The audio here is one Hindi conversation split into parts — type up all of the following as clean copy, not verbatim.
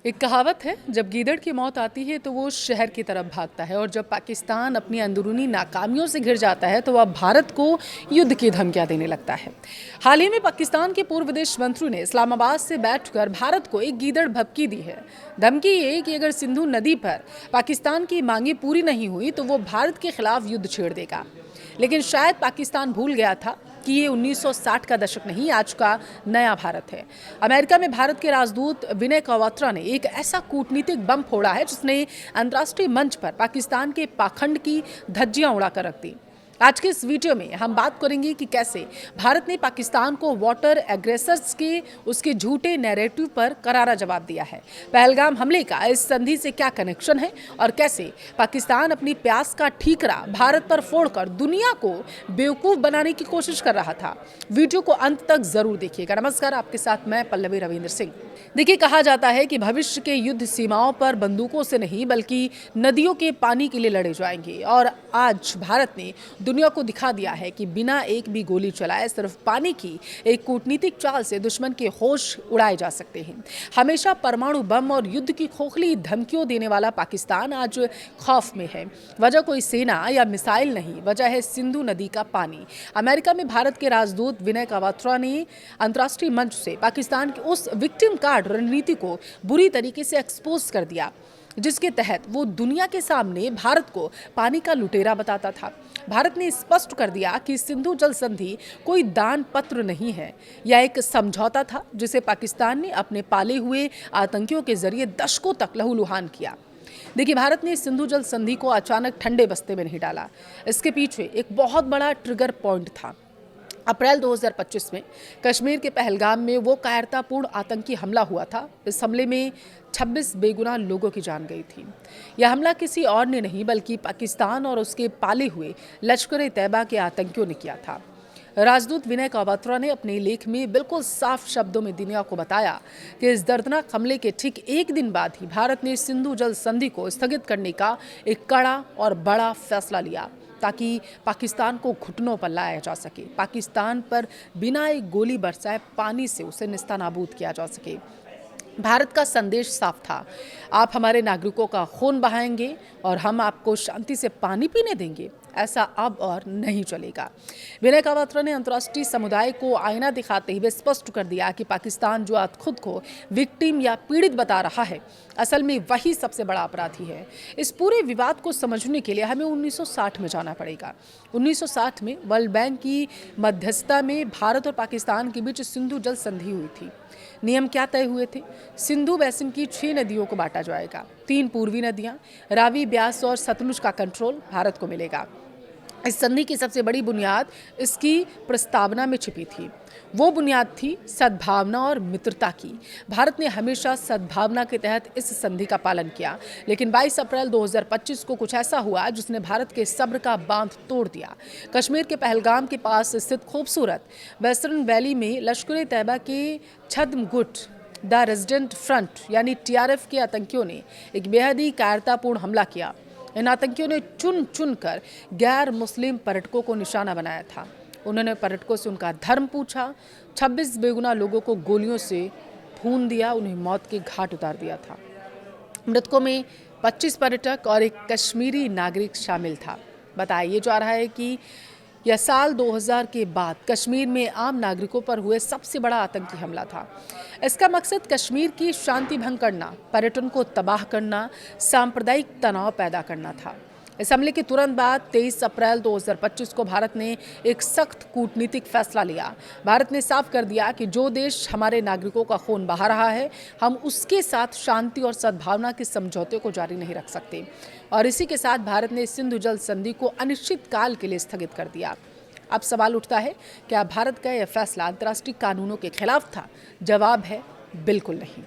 एक कहावत है, जब गीदड़ की मौत आती है तो वो शहर की तरफ भागता है और जब पाकिस्तान अपनी अंदरूनी नाकामियों से घिर जाता है तो वह भारत को युद्ध की धमकियां देने लगता है। हाल ही में पाकिस्तान के पूर्व विदेश मंत्री ने इस्लामाबाद से बैठकर भारत को एक गीदड़ भभकी दी है। धमकी ये कि अगर सिंधु नदी पर पाकिस्तान की मांगे पूरी नहीं हुई तो वो भारत के खिलाफ युद्ध छेड़ देगा। लेकिन शायद पाकिस्तान भूल गया था कि ये 1960 का दशक नहीं, आज का नया भारत है। अमेरिका में भारत के राजदूत विनय क्वात्रा ने एक ऐसा कूटनीतिक बम फोड़ा है जिसने अंतर्राष्ट्रीय मंच पर पाकिस्तान के पाखंड की धज्जियां उड़ाकर रख दी। आज के इस वीडियो में हम बात करेंगे कि कैसे भारत ने पाकिस्तान को वाटर एग्रेसर्स के उसके झूठे नैरेटिव पर करारा जवाब दिया है। पहलगाम हमले का इस संधि से क्या कनेक्शन है और कैसे पाकिस्तान अपनी प्यास का ठीकरा भारत पर फोड़कर दुनिया को बेवकूफ़ बनाने की कोशिश कर रहा था। वीडियो को अंत तक जरूर देखिएगा। नमस्कार, आपके साथ मैं पल्लवी रविंद्र सिंह। देखिए, कहा जाता है कि भविष्य के युद्ध सीमाओं पर बंदूकों से नहीं बल्कि नदियों के पानी के लिए लड़े जाएंगे और आज भारत ने दुनिया को दिखा दिया है कि बिना एक भी गोली चलाए सिर्फ पानी की एक कूटनीतिक चाल से दुश्मन के होश उड़ाए जा सकते हैं। हमेशा परमाणु बम और युद्ध की खोखली धमकियों देने वाला पाकिस्तान आज खौफ में है। वजह कोई सेना या मिसाइल नहीं, वजह है सिंधु नदी का पानी। अमेरिका में भारत के राजदूत विनय क्वात्रा ने अंतर्राष्ट्रीय मंच से पाकिस्तान की उस विक्टिम कार्ड रणनीति को बुरी तरीके से एक्सपोज कर दिया जिसके तहत वो दुनिया के सामने भारत को पानी का लुटेरा बताता था। भारत ने स्पष्ट कर दिया कि सिंधु जल संधि कोई दान पत्र नहीं है या एक समझौता था जिसे पाकिस्तान ने अपने पाले हुए आतंकियों के जरिए दशकों तक लहूलुहान किया। देखिए, भारत ने सिंधु जल संधि को अचानक ठंडे बस्ते में नहीं डाला। इसके पीछे एक बहुत बड़ा ट्रिगर पॉइंट था। अप्रैल 2025 में कश्मीर के पहलगाम में वो कायरतापूर्ण आतंकी हमला हुआ था। इस हमले में 26 बेगुनाह लोगों की जान गई थी। यह हमला किसी और ने नहीं बल्कि पाकिस्तान और उसके पाले हुए लश्कर-ए-तैयबा के आतंकियों ने किया था। राजदूत विनय क्वात्रा ने अपने लेख में बिल्कुल साफ शब्दों में दुनिया को बताया कि इस दर्दनाक हमले के ठीक एक दिन बाद ही भारत ने सिंधु जल संधि को स्थगित करने का एक कड़ा और बड़ा फैसला लिया ताकि पाकिस्तान को घुटनों पर लाया जा सके, पाकिस्तान पर बिना एक गोली बरसाए पानी से उसे निस्तानाबूद किया जा सके। भारत का संदेश साफ था, आप हमारे नागरिकों का खून बहाएंगे और हम आपको शांति से पानी पीने देंगे, ऐसा अब और नहीं चलेगा। विनय क्वात्रा ने अंतर्राष्ट्रीय समुदाय को आईना दिखाते हुए स्पष्ट कर दिया कि पाकिस्तान जो आज खुद को विक्टिम या पीड़ित बता रहा है, असल में वही सबसे बड़ा अपराधी है। इस पूरे विवाद को समझने के लिए हमें 1960 में जाना पड़ेगा। 1960 में वर्ल्ड बैंक की मध्यस्थता में भारत और पाकिस्तान के बीच सिंधु जल संधि हुई थी। नियम क्या तय हुए थे? सिंधु बेसिन की 6 नदियों को बांटा जाएगा। 3 पूर्वी नदियां रावी, ब्यास और सतलुज का कंट्रोल भारत को मिलेगा। इस संधि की सबसे बड़ी बुनियाद इसकी प्रस्तावना में छिपी थी। वो बुनियाद थी सद्भावना और मित्रता की। भारत ने हमेशा सद्भावना के तहत इस संधि का पालन किया, लेकिन 22 अप्रैल 2025 को कुछ ऐसा हुआ जिसने भारत के सब्र का बांध तोड़ दिया। कश्मीर के पहलगाम के पास स्थित खूबसूरत वेस्टर्न वैली में लश्कर-ए-तैयबा के छद्मगुट द रेजिडेंट फ्रंट यानी TRF के आतंकियों ने एक बेहद ही कायरतापूर्ण हमला किया। इन आतंकियों ने चुन चुन कर गैर मुस्लिम पर्यटकों को निशाना बनाया था। उन्होंने पर्यटकों से उनका धर्म पूछा, 26 बेगुनाह लोगों को गोलियों से भून दिया, उन्हें मौत के घाट उतार दिया था। मृतकों में 25 पर्यटक और एक कश्मीरी नागरिक शामिल था। बताया जा रहा है कि यह साल 2000 के बाद कश्मीर में आम नागरिकों पर हुए सबसे बड़ा आतंकी हमला था। इसका मकसद कश्मीर की शांति भंग करना, पर्यटन को तबाह करना, सांप्रदायिक तनाव पैदा करना था। इस हमले के तुरंत बाद 23 अप्रैल 2025 को भारत ने एक सख्त कूटनीतिक फैसला लिया। भारत ने साफ कर दिया कि जो देश हमारे नागरिकों का खून बहा रहा है, हम उसके साथ शांति और सद्भावना के समझौते को जारी नहीं रख सकते। और इसी के साथ भारत ने सिंधु जल संधि को अनिश्चित काल के लिए स्थगित कर दिया। अब सवाल उठता है, क्या भारत का यह फैसला अंतर्राष्ट्रीय कानूनों के खिलाफ था? जवाब है बिल्कुल नहीं।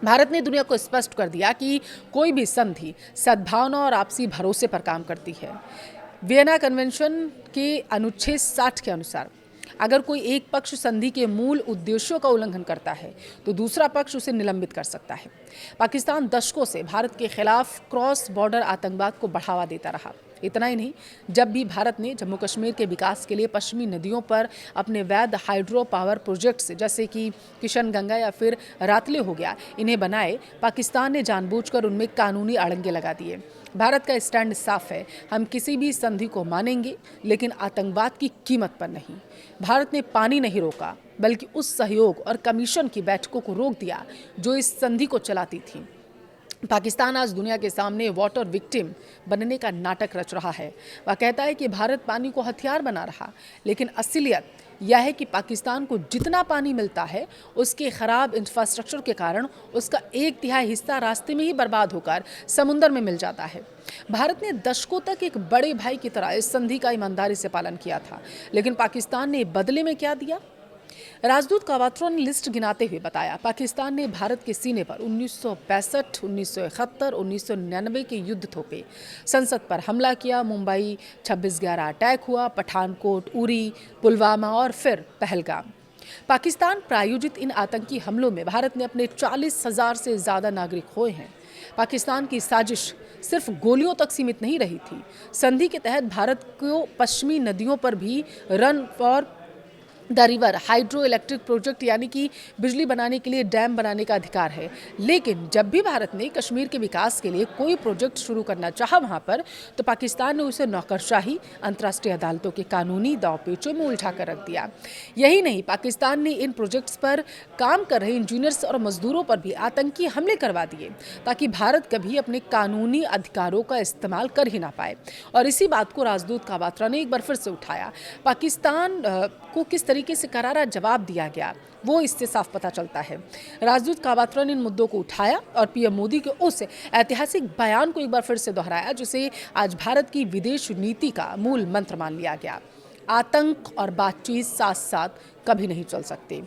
भारत ने दुनिया को स्पष्ट कर दिया कि कोई भी संधि सद्भावना और आपसी भरोसे पर काम करती है। वियना कन्वेंशन के अनुच्छेद 60 के अनुसार अगर कोई एक पक्ष संधि के मूल उद्देश्यों का उल्लंघन करता है तो दूसरा पक्ष उसे निलंबित कर सकता है। पाकिस्तान दशकों से भारत के खिलाफ क्रॉस बॉर्डर आतंकवाद को बढ़ावा देता रहा। इतना ही नहीं, जब भी भारत ने जम्मू कश्मीर के विकास के लिए पश्चिमी नदियों पर अपने वैध हाइड्रो पावर प्रोजेक्ट्स जैसे कि किशन गंगा या फिर रातले हो गया इन्हें बनाए, पाकिस्तान ने जानबूझकर उनमें कानूनी अड़ंगे लगा दिए। भारत का स्टैंड साफ है, हम किसी भी संधि को मानेंगे लेकिन आतंकवाद की कीमत पर नहीं। भारत ने पानी नहीं रोका बल्कि उस सहयोग और कमीशन की बैठकों को रोक दिया जो इस संधि को चलाती थी। पाकिस्तान आज दुनिया के सामने वाटर विक्टिम बनने का नाटक रच रहा है। वह कहता है कि भारत पानी को हथियार बना रहा, लेकिन असलियत यह है कि पाकिस्तान को जितना पानी मिलता है उसके खराब इंफ्रास्ट्रक्चर के कारण उसका 1/3 हिस्सा रास्ते में ही बर्बाद होकर समुद्र में मिल जाता है। भारत ने दशकों तक एक बड़े भाई की तरह इस संधि का ईमानदारी से पालन किया था, लेकिन पाकिस्तान ने बदले में क्या दिया? राजदूत कावात्रो ने लिस्ट गिनाते हुए बताया, पाकिस्तान ने भारत के सीने पर 1965, 1971, 1999 के युद्ध थोपे, संसद पर हमला किया, मुंबई 26/11 अटैक हुआ, पठानकोट, उरी, पुलवामा और फिर पहलगाम। पाकिस्तान प्रायोजित इन आतंकी हमलों में भारत ने अपने 40,000 से ज़्यादा नागरिक खोए हैं। पाकिस्तान की साजिश सिर्फ गोलियों तक सीमित नहीं रही थी। संधि के तहत भारत को पश्चिमी नदियों पर भी run for the river hydro electric project यानी कि बिजली बनाने के लिए डैम बनाने का अधिकार है। लेकिन जब भी भारत ने कश्मीर के विकास के लिए कोई प्रोजेक्ट शुरू करना चाहा वहां पर, तो पाकिस्तान ने उसे नौकरशाही, अंतर्राष्ट्रीय अदालतों के कानूनी दांवपेचों में उलझा कर रख दिया। यही नहीं, पाकिस्तान ने इन प्रोजेक्ट्स पर काम कर रहे इंजीनियर्स और मजदूरों पर भी आतंकी हमले करवा दिए ताकि भारत कभी अपने कानूनी अधिकारों का इस्तेमाल कर ही ना पाए। और इसी बात को राजदूत कावात्रा ने एक बार फिर से उठाया। पाकिस्तान को किस तरीके से करारा जवाब दिया गया वो इससे साफ पता चलता है। राजदूत कावात्रा ने इन मुद्दों को उठाया और पीएम मोदी के उस ऐतिहासिक बयान को एक बार फिर से दोहराया जिसे आज भारत की विदेश नीति का मूल मंत्र मान लिया गया। आतंक और बातचीत साथ साथ कभी नहीं चल सकते।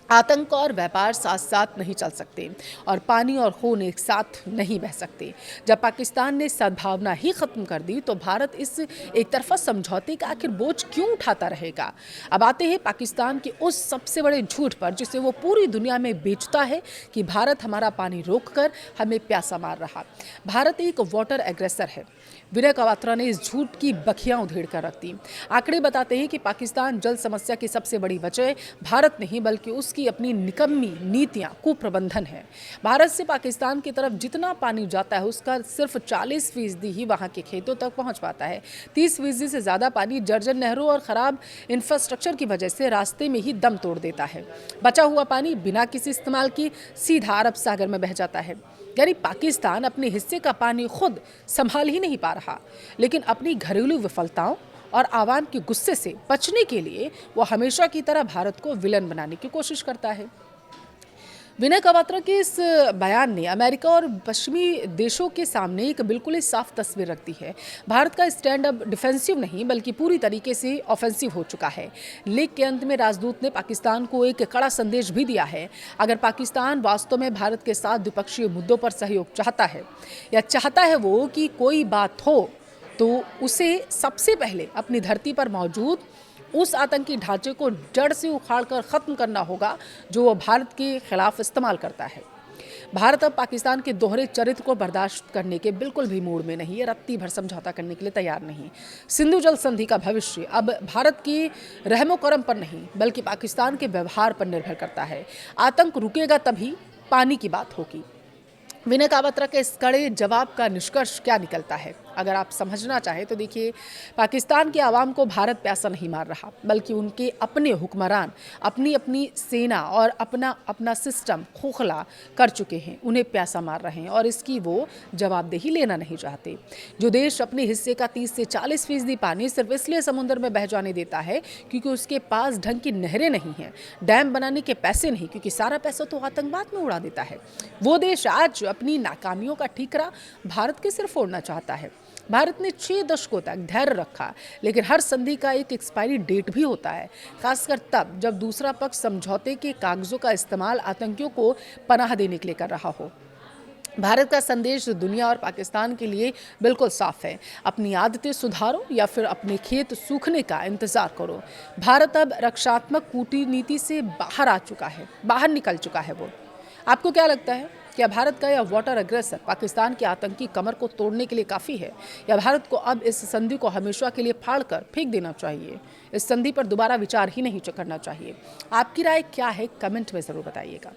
आतंक और व्यापार साथ साथ नहीं चल सकते और पानी और खून एक साथ नहीं बह सकते। जब पाकिस्तान ने सद्भावना ही खत्म कर दी तो भारत इस एक तरफा समझौते का आखिर बोझ क्यों उठाता रहेगा? अब आते हैं पाकिस्तान के उस सबसे बड़े झूठ पर जिसे वो पूरी दुनिया में बेचता है कि भारत हमारा पानी रोककर हमें प्यासा मार रहा। भारत एक वाटर एग्रेसर है। विनय क्वात्रा ने इस झूठ की बखियां उधेड़ कर रख दी। आंकड़े बताते हैं कि पाकिस्तान जल समस्या की सबसे बड़ी वजह भारत नहीं बल्कि उसकी अपनी निकम्मी नीतियां, कुप्रबंधन है। भारत से पाकिस्तान की तरफ जितना पानी जाता है उसका सिर्फ 40% ही वहां के खेतों तक पहुंच पाता है। 30% से ज्यादा पानी जर्जर नहरों और खराब इंफ्रास्ट्रक्चर की वजह से रास्ते में ही दम तोड़ देता है। बचा हुआ पानी बिना किसी इस्तेमाल की सीधा अरब सागर में बह जाता है। यानी पाकिस्तान अपने हिस्से का पानी खुद संभाल ही नहीं पा रहा, लेकिन अपनी घरेलू विफलताओं और आवाम के गुस्से से बचने के लिए वो हमेशा की तरह भारत को विलन बनाने की कोशिश करता है। विनय क्वात्रा के इस बयान ने अमेरिका और पश्चिमी देशों के सामने एक बिल्कुल ही साफ तस्वीर रखती है। भारत का स्टैंड अब डिफेंसिव नहीं बल्कि पूरी तरीके से ऑफेंसिव हो चुका है। लेख के अंत में राजदूत ने पाकिस्तान को एक कड़ा संदेश भी दिया है। अगर पाकिस्तान वास्तव में भारत के साथ द्विपक्षीय मुद्दों पर सहयोग चाहता है या चाहता है वो कि कोई बात हो, तो उसे सबसे पहले अपनी धरती पर मौजूद उस आतंकी ढांचे को जड़ से उखाड़कर खत्म करना होगा जो वो भारत के खिलाफ इस्तेमाल करता है। भारत अब पाकिस्तान के दोहरे चरित्र को बर्दाश्त करने के बिल्कुल भी मूड में नहीं है, रत्ती भर समझौता करने के लिए तैयार नहीं। सिंधु जल संधि का भविष्य अब भारत के रहमो करम पर नहीं बल्कि पाकिस्तान के व्यवहार पर निर्भर करता है। आतंक रुकेगा तभी पानी की बात होगी। विनय क्वात्रा के इस कड़े जवाब का निष्कर्ष क्या निकलता है? अगर आप समझना चाहें तो देखिए, पाकिस्तान के आवाम को भारत प्यासा नहीं मार रहा बल्कि उनके अपने हुक्मरान अपनी अपनी सेना और अपना अपना सिस्टम खोखला कर चुके हैं, उन्हें प्यासा मार रहे हैं और इसकी वो जवाबदेही लेना नहीं चाहते। जो देश अपने हिस्से का 30 से 40% पानी सिर्फ इसलिए समुद्र में बह जाने देता है क्योंकि उसके पास ढंग की नहरें नहीं हैं, डैम बनाने के पैसे नहीं, क्योंकि सारा पैसा तो आतंकवाद में उड़ा देता है, वो देश आज अपनी नाकामियों का ठीकरा भारत के सिर फोड़ना चाहता है। भारत ने 6 दशकों तक धैर्य रखा, लेकिन हर संधि का एक एक्सपायरी डेट भी होता है, खासकर तब जब दूसरा पक्ष समझौते के कागजों का इस्तेमाल आतंकियों को पनाह देने के लिए कर रहा हो। भारत का संदेश दुनिया और पाकिस्तान के लिए बिल्कुल साफ है, अपनी आदतें सुधारो या फिर अपने खेत सूखने का इंतजार करो। भारत अब रक्षात्मक कूटनीति से बाहर आ चुका है, बाहर निकल चुका है। वो आपको क्या लगता है? क्या भारत का यह वाटर अग्रेसर पाकिस्तान की आतंकी कमर को तोड़ने के लिए काफ़ी है, या भारत को अब इस संधि को हमेशा के लिए फाड़कर फेंक देना चाहिए? इस संधि पर दोबारा विचार ही नहीं करना चाहिए? आपकी राय क्या है, कमेंट में ज़रूर बताइएगा।